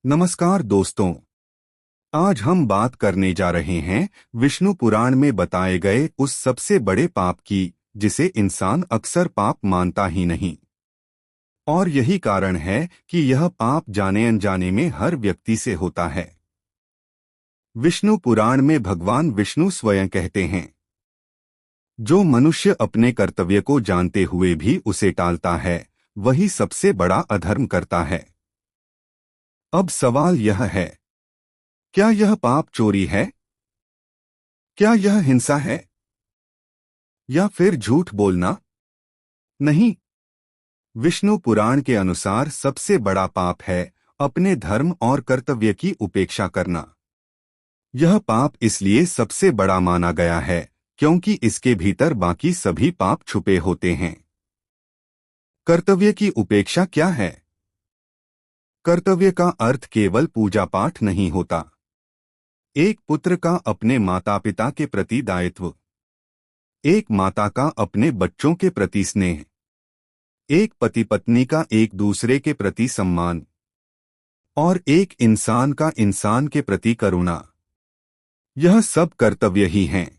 नमस्कार दोस्तों। आज हम बात करने जा रहे हैं विष्णु पुराण में बताए गए उस सबसे बड़े पाप की जिसे इंसान अक्सर पाप मानता ही नहीं। और यही कारण है कि यह पाप जाने अनजाने में हर व्यक्ति से होता है। विष्णु पुराण में भगवान विष्णु स्वयं कहते हैं, जो मनुष्य अपने कर्तव्य को जानते हुए भी उसे टालता है वही सबसे बड़ा अधर्म करता है। अब सवाल यह है, क्या यह पाप चोरी है? क्या यह हिंसा है? या फिर झूठ बोलना? नहीं। विष्णु पुराण के अनुसार सबसे बड़ा पाप है अपने धर्म और कर्तव्य की उपेक्षा करना। यह पाप इसलिए सबसे बड़ा माना गया है क्योंकि इसके भीतर बाकी सभी पाप छुपे होते हैं। कर्तव्य की उपेक्षा क्या है? कर्तव्य का अर्थ केवल पूजा पाठ नहीं होता। एक पुत्र का अपने माता पिता के प्रति दायित्व, एक माता का अपने बच्चों के प्रति स्नेह, एक पति पत्नी का एक दूसरे के प्रति सम्मान और एक इंसान का इंसान के प्रति करुणा, यह सब कर्तव्य ही हैं।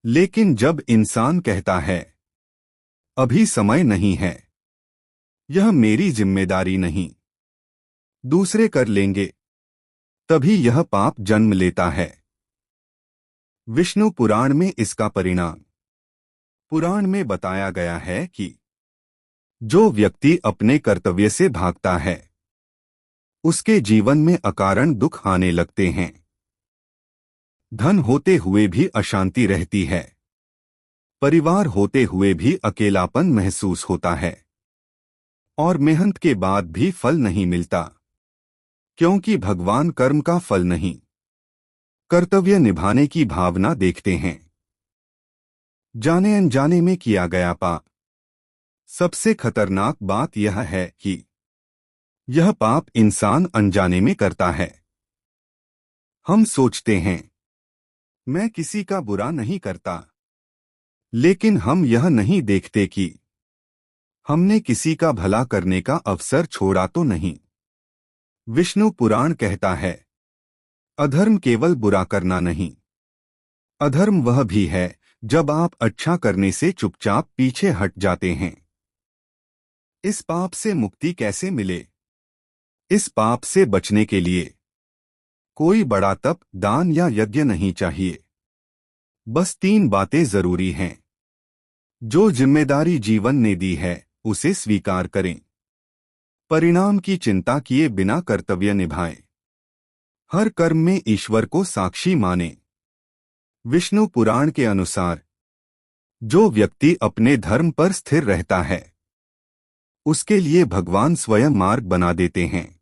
लेकिन जब इंसान कहता है, अभी समय नहीं है, यह मेरी जिम्मेदारी नहीं, दूसरे कर लेंगे, तभी यह पाप जन्म लेता है। विष्णु पुराण में इसका परिणाम पुराण में बताया गया है कि जो व्यक्ति अपने कर्तव्य से भागता है उसके जीवन में अकारण दुख आने लगते हैं। धन होते हुए भी अशांति रहती है, परिवार होते हुए भी अकेलापन महसूस होता है और मेहनत के बाद भी फल नहीं मिलता, क्योंकि भगवान कर्म का फल नहीं, कर्तव्य निभाने की भावना देखते हैं। जाने अनजाने में किया गया पाप। सबसे खतरनाक बात यह है कि यह पाप इंसान अनजाने में करता है। हम सोचते हैं, मैं किसी का बुरा नहीं करता, लेकिन हम यह नहीं देखते कि हमने किसी का भला करने का अवसर छोड़ा तो नहीं। विष्णु पुराण कहता है, अधर्म केवल बुरा करना नहीं, अधर्म वह भी है जब आप अच्छा करने से चुपचाप पीछे हट जाते हैं। इस पाप से मुक्ति कैसे मिले? इस पाप से बचने के लिए कोई बड़ा तप, दान या यज्ञ नहीं चाहिए। बस 3 बातें जरूरी हैं। जो जिम्मेदारी जीवन ने दी है उसे स्वीकार करें, परिणाम की चिंता किए बिना कर्तव्य निभाएं, हर कर्म में ईश्वर को साक्षी मानें। विष्णु पुराण के अनुसार जो व्यक्ति अपने धर्म पर स्थिर रहता है उसके लिए भगवान स्वयं मार्ग बना देते हैं।